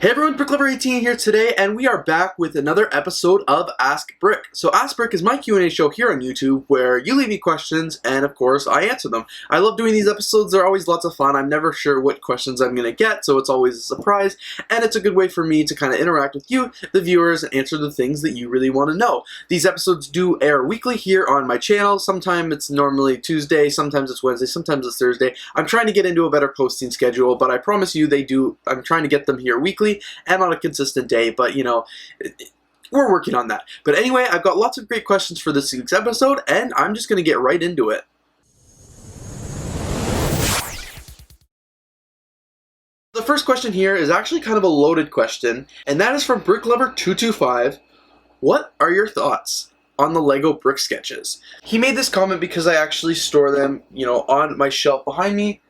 Hey everyone, BrickLoot18 here today, and we are back with another episode of Ask Brick. So Ask Brick is my Q&A show here on YouTube where you leave me questions and of course I answer them. I love doing these episodes, they're always lots of fun. I'm never sure what questions I'm going to get, so it's always a surprise, and it's a good way for me to kind of interact with you, the viewers, and answer the things that you really want to know. These episodes do air weekly here on my channel. Sometimes it's normally Tuesday, sometimes it's Wednesday, sometimes it's Thursday. I'm trying to get into a better posting schedule, but I promise you I'm trying to get them here weekly and on a consistent day, but you know, we're working on that. But anyway, I've got lots of great questions for this week's episode, and I'm just going to get right into it. The first question here is actually kind of a loaded question, and that is from BrickLover225. What are your thoughts on the Lego brick sketches? He made this comment because I actually store them, you know, on my shelf behind me.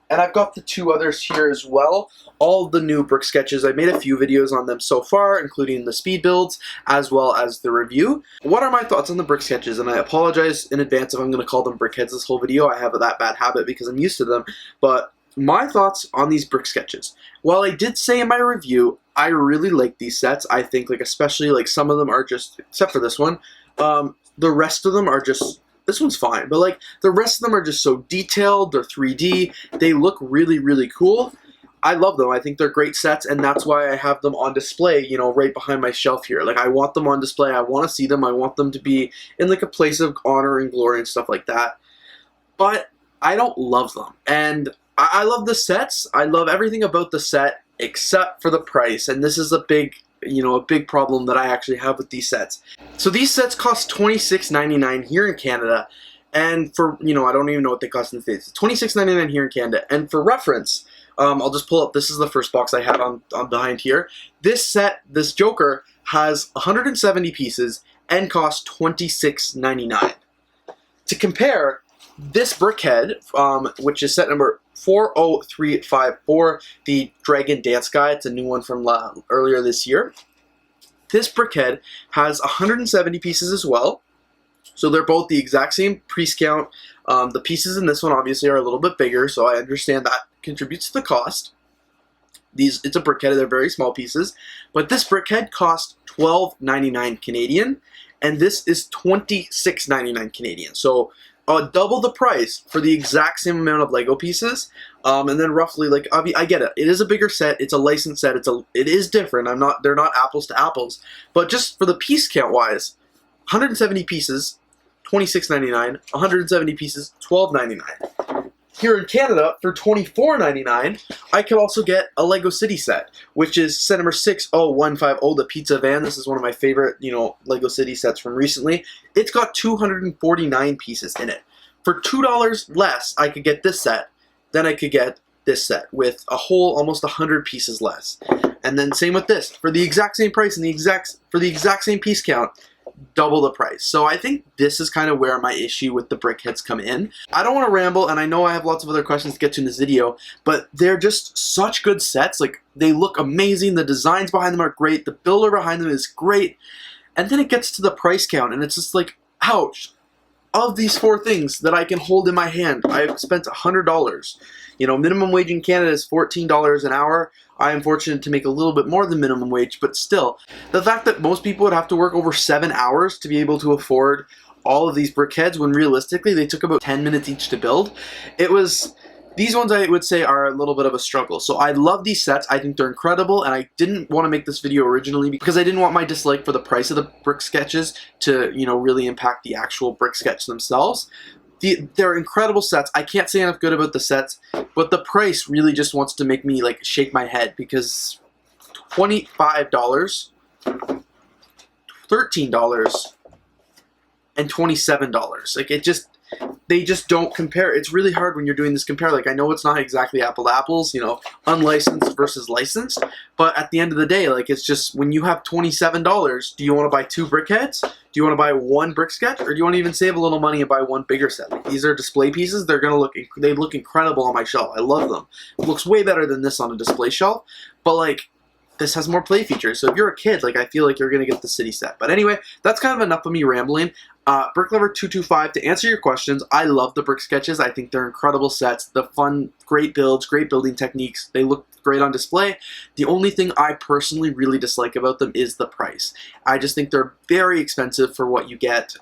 And I've got the two others here as well. All the new brick sketches. I've made a few videos on them so far, including the speed builds, as well as the review. What are my thoughts on the brick sketches? And I apologize in advance if I'm going to call them brickheads this whole video. I have that bad habit because I'm used to them. But my thoughts on these brick sketches. While I did say in my review, I really like these sets. I think, like, especially, like, some of them are just, except for this one, the rest of them are just... This one's fine, but like the rest of them are just so detailed, they're 3D, they look really, really cool. I love them. I think they're great sets, and that's why I have them on display, you know, right behind my shelf here. Like, I want them on display, I want to see them, I want them to be in like a place of honor and glory and stuff like that. But I don't love them. And I love the sets, I love everything about the set except for the price, and this is a big problem that I actually have with these sets. So these sets cost $26.99 here in Canada, and for, you know, I don't even know what they cost in the States. $26.99 here in Canada, and for reference, I'll just pull up, this is the first box I had on behind here. This set, this Joker, has 170 pieces and costs $26.99. To compare, this brickhead, which is set number 40354, the Dragon Dance Guy, it's a new one from earlier this year. This brickhead has 170 pieces as well, so they're both the exact same piece count. The pieces in this one obviously are a little bit bigger, so I understand that contributes to the cost. It's a brickhead, they're very small pieces, but this brickhead costs $12.99 Canadian, and this is $26.99 Canadian. So double the price for the exact same amount of Lego pieces, and then roughly, like, I get it. It is a bigger set. It's a licensed set. It is different. They're not apples to apples, but just for the piece count wise, 170 pieces, $26.99. 170 pieces, $12.99. Here in Canada, for $24.99, I could also get a Lego City set, which is set number 60150, the pizza van. This is one of my favorite, you know, Lego City sets from recently. It's got 249 pieces in it. For $2 less, I could get this set than I could get this set with a whole almost 100 pieces less. And then same with this. For the exact same price and for the exact same piece count, double the price. So I think this is kind of where my issue with the brickheads come in. I don't want to ramble, and I know I have lots of other questions to get to in this video, but they're just such good sets. Like, they look amazing, the designs behind them are great, the builder behind them is great, and then it gets to the price count, and it's just like, ouch. Of these four things that I can hold in my hand, I've spent $100. You know, minimum wage in Canada is $14 an hour. I am fortunate to make a little bit more than minimum wage, but still, the fact that most people would have to work over 7 hours to be able to afford all of these brickheads, when realistically they took about 10 minutes each to build, these ones I would say are a little bit of a struggle. So I love these sets, I think they're incredible, and I didn't want to make this video originally because I didn't want my dislike for the price of the brick sketches to, you know, really impact the actual brick sketch themselves. They're incredible sets. I can't say enough good about the sets, but the price really just wants to make me, like, shake my head because $25, $13, and $27. Like, they just don't compare. It's really hard when you're doing this compare. Like, I know it's not exactly apple to apples, you know, unlicensed versus licensed, but at the end of the day, like, it's just, when you have $27, do you want to buy 2 brickheads? Do you want to buy 1 brick sketch? Or do you want to even save a little money and buy 1 bigger set? Like, these are display pieces. They look incredible on my shelf. I love them. It looks way better than this on a display shelf, but like, this has more play features. So if you're a kid, like, I feel like you're going to get the city set. But anyway, that's kind of enough of me rambling. BrickLover225, to answer your questions, I love the brick sketches. I think they're incredible sets. The fun, great builds, great building techniques. They look great on display. The only thing I personally really dislike about them is the price. I just think they're very expensive for what you get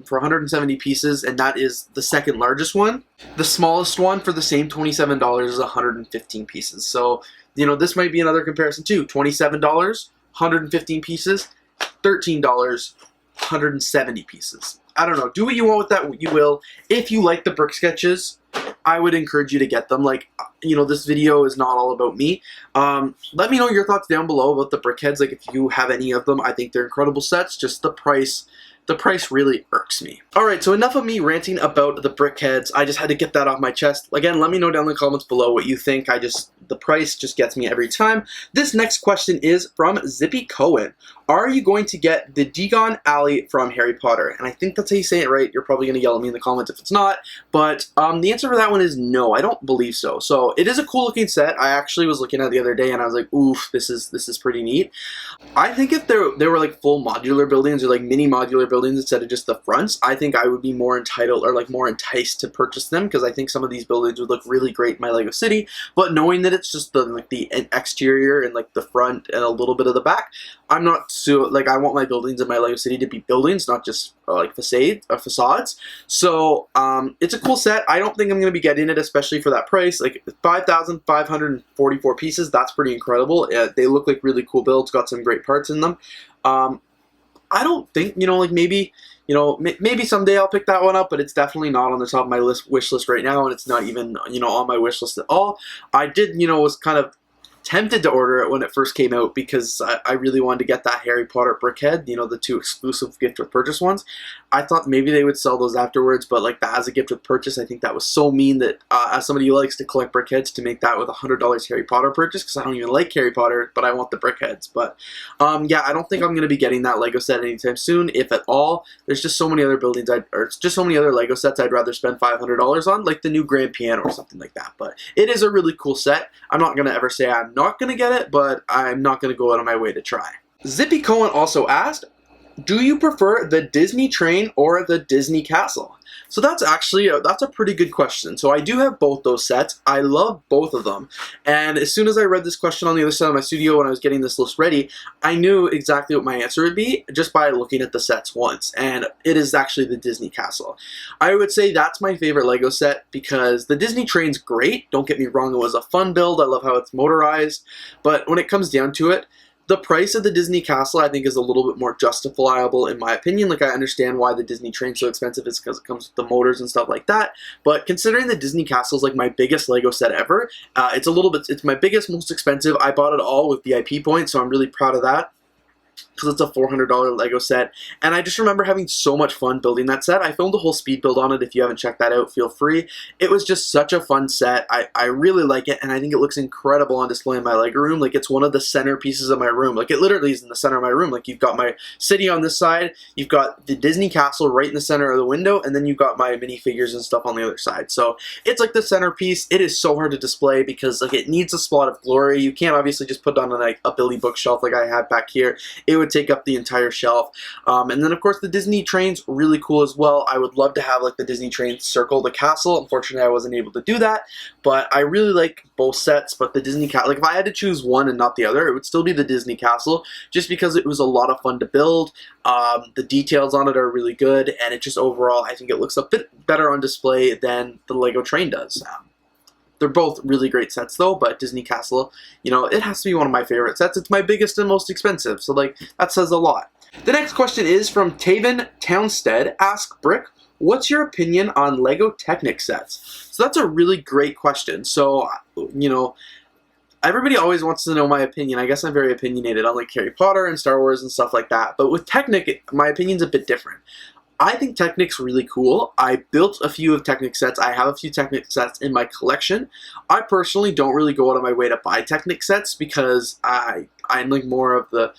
for 170 pieces, and that is the second largest one. The smallest one for the same $27 is 115 pieces. So, you know, this might be another comparison too. $27, 115 pieces, $13, 170 pieces. I don't know. Do what you want with that, you will. If you like the brick sketches, I would encourage you to get them. Like, you know, this video is not all about me. Let me know your thoughts down below about the brickheads. Like, if you have any of them, I think they're incredible sets. Just the price really irks me. Alright, so enough of me ranting about the brickheads. I just had to get that off my chest. Again, let me know down in the comments below what you think. The price just gets me every time. This next question is from Zippy Cohen. Are you going to get the Deagon alley from Harry Potter? And I think that's how you say it right. You're probably going to yell at me in the comments if it's not. But the answer for that one is no, I don't believe so. So it is a cool looking set. I actually was looking at it the other day and I was like, oof, this is pretty neat. I think if there were like full modular buildings or like mini modular buildings instead of just the fronts, I think I would be more entitled or like more enticed to purchase them, because I think some of these buildings would look really great in my Lego City. But knowing that it's just the exterior and like the front and a little bit of the back, I'm not so like, I want my buildings in my Lego City to be buildings, not just like facades. So it's a cool set. I don't think I'm going to be getting it, especially for that price. Like 5,544 pieces. That's pretty incredible. They look like really cool builds. Got some great parts in them. I don't think, you know, like maybe someday I'll pick that one up, but it's definitely not on the top of my wish list right now, and it's not even, you know, on my wish list at all. I did, you know, was kind of tempted to order it when it first came out because I really wanted to get that Harry Potter brickhead, you know, the two exclusive gift with purchase ones. I thought maybe they would sell those afterwards, but like that as a gift with purchase, I think that was so mean that as somebody who likes to collect brickheads, to make that with $100 Harry Potter purchase, because I don't even like Harry Potter, but I want the brickheads. But yeah, I don't think I'm going to be getting that Lego set anytime soon, if at all. There's just so many other buildings, it's just so many other Lego sets I'd rather spend $500 on, like the new grand piano or something like that. But it is a really cool set. I'm not going to ever say I'm not going to get it, but I'm not going to go out of my way to try. Zippy Cohen also asked, do you prefer the Disney train or the Disney castle? So that's actually that's a pretty good question. So I do have both those sets. I love both of them. And as soon as I read this question on the other side of my studio when I was getting this list ready, I knew exactly what my answer would be just by looking at the sets once. And it is actually the Disney castle. I would say that's my favorite Lego set because the Disney train's great. Don't get me wrong, it was a fun build. I love how it's motorized. But when it comes down to it, the price of the Disney castle, I think, is a little bit more justifiable in my opinion. Like, I understand why the Disney train's so expensive. It's because it comes with the motors and stuff like that. But considering the Disney castle is like my biggest Lego set ever, it's my biggest, most expensive. I bought it all with VIP points, so I'm really proud of that, because it's a $400 Lego set, and I just remember having so much fun building that set. I filmed a whole speed build on it. If you haven't checked that out, feel free. It was just such a fun set. I really like it, and I think it looks incredible on display in my Lego room. Like, it's one of the centerpieces of my room. Like, it literally is in the center of my room. Like, you've got my city on this side, you've got the Disney castle right in the center of the window, and then you've got my minifigures and stuff on the other side. So it's like the centerpiece. It is so hard to display because like it needs a spot of glory. You can't obviously just put it on like a Billy bookshelf like I have back here. It would take up the entire shelf. And then of course the Disney train's really cool as well. I would love to have like the Disney train circle the castle. Unfortunately, I wasn't able to do that, but I really like both sets. But the Disney castle, like if I had to choose one and not the other, it would still be the Disney castle, just because it was a lot of fun to build. The details on it are really good, and it just overall, I think it looks a bit better on display than the Lego train does. They're both really great sets though, but Disney Castle, you know, it has to be one of my favorite sets. It's my biggest and most expensive, so like, that says a lot. The next question is from Taven Townstead. Ask Brick, what's your opinion on Lego Technic sets? So that's a really great question. So, you know, everybody always wants to know my opinion. I guess I'm very opinionated on like Harry Potter and Star Wars and stuff like that, but with Technic, my opinion's a bit different. I think Technic's really cool. I built a few of Technic sets. I have a few Technic sets in my collection. I personally don't really go out of my way to buy Technic sets because I'm like more of the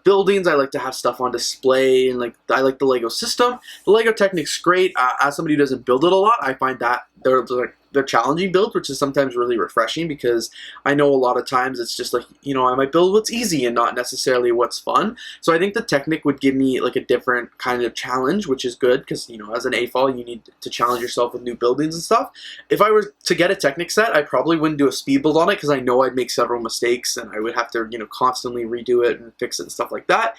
buildings. I like to have stuff on display, and like I like the Lego system. The Lego Technic's great. As somebody who doesn't build it a lot, I find that they're they're challenging builds, which is sometimes really refreshing because I know a lot of times it's just like, you know, I might build what's easy and not necessarily what's fun. So I think the Technic would give me like a different kind of challenge, which is good because, you know, as an AFOL, you need to challenge yourself with new buildings and stuff. If I were to get a Technic set, I probably wouldn't do a speed build on it because I know I'd make several mistakes and I would have to, you know, constantly redo it and fix it and stuff like that.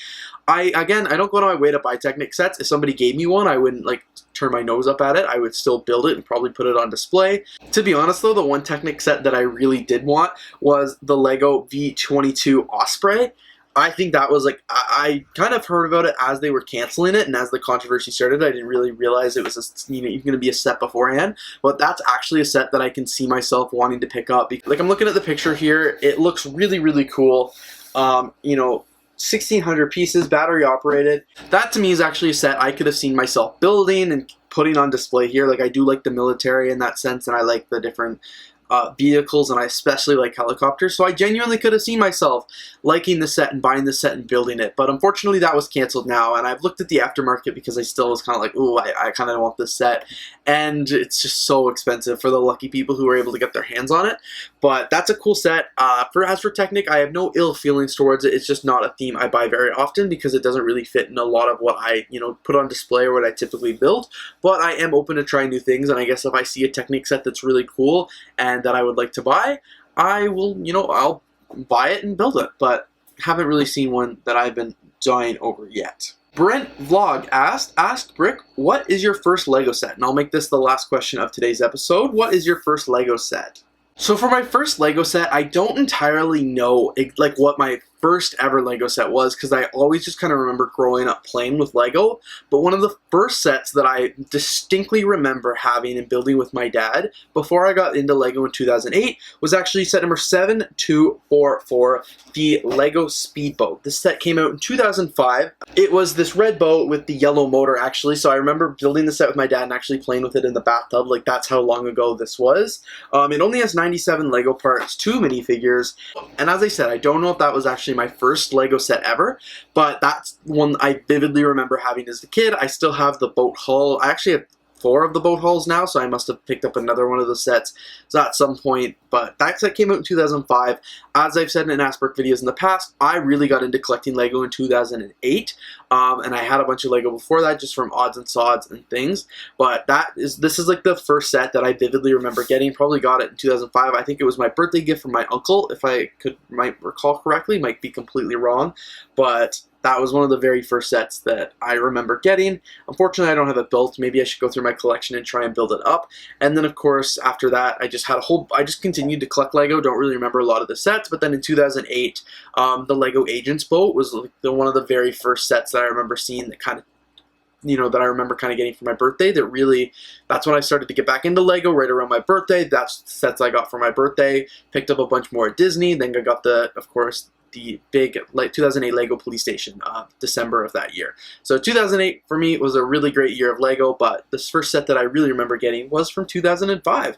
I don't go out of my way to buy Technic sets. If somebody gave me one, I wouldn't like turn my nose up at it. I would still build it and probably put it on display. To be honest though, the one Technic set that I really did want was the Lego V22 Osprey. I think that was like, I kind of heard about it as they were canceling it and as the controversy started. I didn't really realize it was even going to be a set beforehand, but that's actually a set that I can see myself wanting to pick up. Like, I'm looking at the picture here, it looks really, really cool. You know, 1,600 pieces, battery operated. That to me is actually a set I could have seen myself building and putting on display here. Like, I do like the military in that sense, and I like the different vehicles, and I especially like helicopters, so I genuinely could have seen myself liking the set and buying the set and building it, but unfortunately that was canceled now, and I've looked at the aftermarket because I still was kind of like, ooh, I kind of want this set, and it's just so expensive for the lucky people who were able to get their hands on it. But that's a cool set. As for Technic, I have no ill feelings towards it. It's just not a theme I buy very often because it doesn't really fit in a lot of what I, you know, put on display or what I typically build, but I am open to trying new things, and I guess if I see a Technic set that's really cool and that I would like to buy, I will, you know, I'll buy it and build it, but haven't really seen one that I've been dying over yet. Brent Vlog asked Brick, what is your first Lego set? And I'll make this the last question of today's episode. What is your first Lego set? So for my first Lego set, I don't entirely know like what my first ever Lego set was because I always just kind of remember growing up playing with Lego. But one of the first sets that I distinctly remember having and building with my dad before I got into Lego in 2008 was actually set number 7244, the Lego Speedboat. This set came out in 2005. It was this red boat with the yellow motor actually, so I remember building the set with my dad and actually playing with it in the bathtub. Like, that's how long ago this was. It only has 97 Lego parts, 2 minifigures, and as I said, I don't know if that was actually my first Lego set ever, but that's one I vividly remember having as a kid. I still have the boat hull. I actually have 4 of the boat hulls now, so I must have picked up another one of the sets at some point, but that set came out in 2005. As I've said in Asperk videos in the past, I really got into collecting Lego in 2008, and I had a bunch of Lego before that, just from odds and sods and things, but this is like the first set that I vividly remember getting. Probably got it in 2005. I think it was my birthday gift from my uncle, if I might recall correctly, might be completely wrong, but that was one of the very first sets that I remember getting. Unfortunately, I don't have it built. Maybe I should go through my collection and try and build it up. And then, of course, after that, I just continued to collect Lego. Don't really remember a lot of the sets. But then in 2008, the Lego Agents boat was like one of the very first sets that I remember seeing that kind of, you know, that I remember kind of getting for my birthday. That's when I started to get back into Lego, right around my birthday. That's the sets I got for my birthday. Picked up a bunch more at Disney. Then I got of course, the big 2008 Lego Police Station, December of that year. So 2008 for me was a really great year of Lego, but this first set that I really remember getting was from 2005.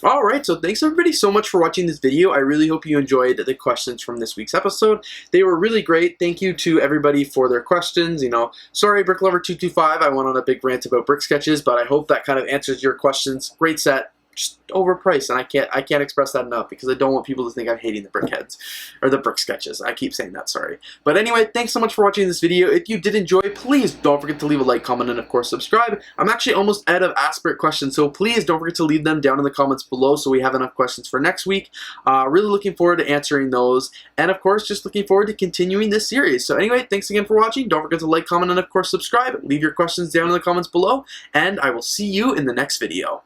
Alright, so thanks everybody so much for watching this video. I really hope you enjoyed the questions from this week's episode. They were really great. Thank you to everybody for their questions. You know, sorry BrickLover225, I went on a big rant about brick sketches, but I hope that kind of answers your questions. Great set. Just overpriced, and I can't express that enough because I don't want people to think I'm hating the brickheads or the brick sketches. I keep saying that, sorry. But anyway, thanks so much for watching this video. If you did enjoy, please don't forget to leave a like, comment, and of course subscribe. I'm actually almost out of Asperk questions, so please don't forget to leave them down in the comments below so we have enough questions for next week. Really looking forward to answering those, and of course just looking forward to continuing this series. So anyway, thanks again for watching. Don't forget to like, comment, and of course subscribe. Leave your questions down in the comments below, and I will see you in the next video.